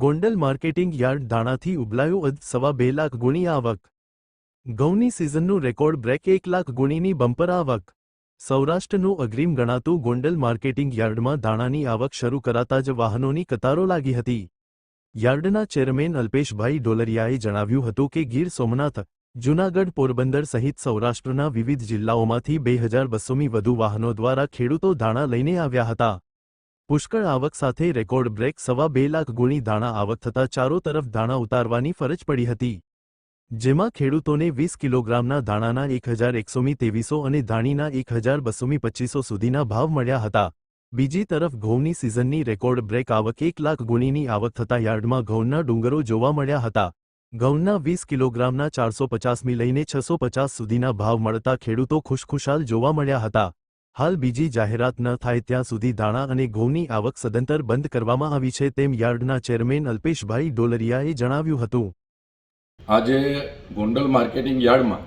Gondal marketing yard ધાણાથી ઉબલાયું 2.5 lakh ગુણી આવક। ઘઉંની સિઝનનું record break 1 lakh ગુણીની bumper આવક। સૌરાષ્ટ્રનું અગ્રીમ ગણાતું ગોંડલ માર્કેટિંગ યાર્ડમાં ધાણાની આવક શરૂ કરાતા જ વાહનોની કતારો લાગી હતી। યાર્ડના ચેરમેન અલ્પેશભાઈ ડોલરિયાએ જણાવ્યું હતું કે ગીર સોમનાથ, જૂનાગઢ, પોરબંદર સહિત સૌરાષ્ટ્રના વિવિધ જિલ્લાઓમાંથી 2200મી વધુ વાહનો દ્વારા ખેડૂતો ધાણા લઈને આવ્યા હતા। પુષ્કળ આવક સાથે રેકોર્ડ બ્રેક 2.5 લાખ ગુણી ધાણા આવક થતાં ચારો તરફ ધાણા ઉતારવાની ફરજ પડી હતી, જેમાં ખેડૂતોને 20 કિલોગ્રામના ધાણાના 1100મી 2300 અને ધાણીના 1200મી 2500 સુધીના ભાવ મળ્યા હતા। બીજી તરફ ઘઉંની સિઝનની રેકોર્ડ બ્રેક આવક 1 લાખ ગુણીની આવક થતાં યાર્ડમાં ઘઉંના ડુંગરો જોવા મળ્યા હતા। ઘઉંના 20 કિલોગ્રામના 450મી લઈને 650 સુધીના ભાવ મળતા ખેડૂતો ખુશખુશાલ જોવા મળ્યા હતા। હાલ બીજી જાહેરાત ન થાય ત્યાં સુધી ધાણા અને ઘઉંની આવક સદંતર બંધ કરવામાં આવી છે, તેમ યાર્ડના ચેરમેન અલ્પેશભાઈ ડોલરિયાએ જણાવ્યું હતું। આજે ગોંડલ માર્કેટિંગ યાર્ડમાં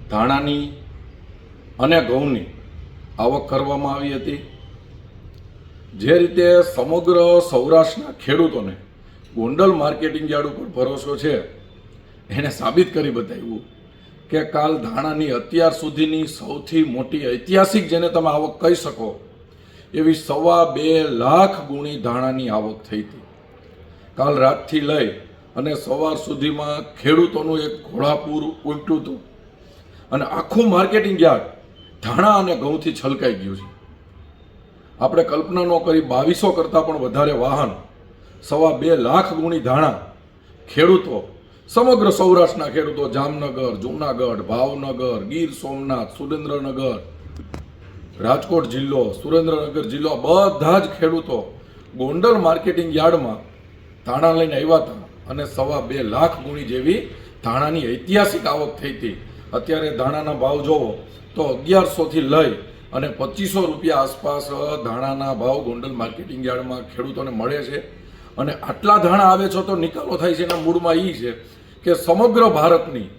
ધાણાની અને ઘઉંની આવક કરવામાં આવી હતી। જે રીતે સમગ્ર સૌરાષ્ટ્રના ખેડૂતોને ગોંડલ માર્કેટિંગ યાર્ડ ઉપર ભરોસો છે, એને સાબિત કરી બતાવ્યું કે કાલ ધાણાની અત્યાર સુધીની સૌથી મોટી ઐતિહાસિક જેને તમે આવક કહી શકો એવી 2.5 લાખ ગુણી ધાણાની આવક થઈ હતી। કાલ રાતથી લઈ અને સવાર સુધીમાં ખેડૂતોનું એક ઘોડાપૂર ઉમટ્યું હતું અને આખું માર્કેટિંગ યાર્ડ ધાણા અને ઘઉંથી છલકાઈ ગયું છે। આપણે કલ્પના ન કરી 2200 કરતાં પણ વધારે વાહન, 2.5 લાખ ગુણી ધાણા ખેડૂતો, સમગ્ર સૌરાષ્ટ્રના ખેડૂતો, જામનગર, જૂનાગઢ, ભાવનગર, ગીર સોમનાથ, સુરેન્દ્રનગર, રાજકોટ જિલ્લો, સુરેન્દ્રનગર જિલ્લો, બધા જ ખેડૂતો ગોંડલ માર્કેટિંગ યાર્ડમાં ધાણા લઈને આવ્યા હતા અને 2.5 લાખ ગુણી જેવી ધાણાની ઐતિહાસિક આવક થઈ હતી। અત્યારે ધાણાના ભાવ જોવો તો 1100થી લઈ અને 2500 રૂપિયા આસપાસ ધાણાના ભાવ ગોંડલ માર્કેટિંગ યાર્ડમાં ખેડૂતોને મળે છે અને આટલા ધાણા આવે છે તો નિકાલો થાય છે। એના મૂળમાં એ છે કે સમગ્ર ભારતની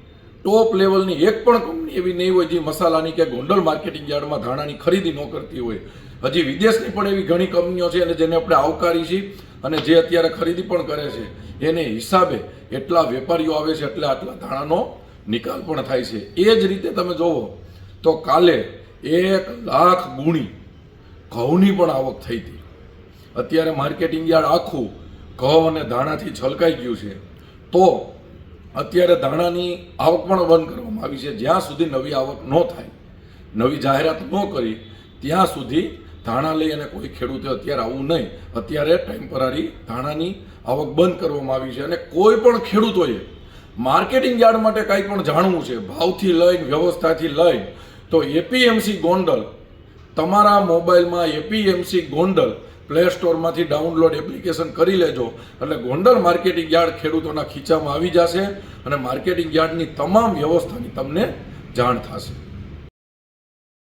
ટોપ લેવલની એક પણ કંપની એવી નહીં હોય જે મસાલાની કે ગોંડલ માર્કેટિંગ યાર્ડમાં ધાણાની ખરીદી ન કરતી હોય। હજી વિદેશની પણ એવી ઘણી કંપનીઓ છે અને જેને આપણે આવકારી છીએ અને જે અત્યારે ખરીદી પણ કરે છે, એને હિસાબે એટલા વેપારીઓ આવે છે એટલે આટલા ધાણાનો નિકાલ પણ થાય છે। એ જ રીતે તમે જોવો તો કાલે 1 લાખ ગુણી ઘઉંની પણ આવક થઈ હતી। અત્યારે માર્કેટિંગ યાર્ડ આખું ઘઉં અને ધાણાથી છલકાઈ ગયું છે, તો અત્યારે ધાણાની આવક પણ બંધ કરવામાં આવી છે। જ્યાં સુધી નવી આવક ન થાય, નવી જાહેરાત ન કરી ત્યાં સુધી ધાણા લઈ અને કોઈ ખેડૂતે અત્યારે આવવું નહીં। અત્યારે ટેમ્પરરી ધાણાની આવક બંધ કરવામાં આવી છે અને કોઈ પણ ખેડૂતોએ માર્કેટિંગ યાર્ડ માટે કાંઈ પણ જાણવું છે, ભાવથી લઈને વ્યવસ્થાથી લઈને, તો એપીએમસી ગોંડલ તમારા મોબાઈલમાં એપીએમસી ગોંડલ પ્લે સ્ટોરમાંથી ડાઉનલોડ એપ્લિકેશન કરી લેજો એટલે ગોંડલ માર્કેટિંગ યાર્ડ ખેડૂતોના ખીચામાં આવી જશે અને માર્કેટિંગ યાર્ડની તમામ વ્યવસ્થાની તમને જાણ થશે।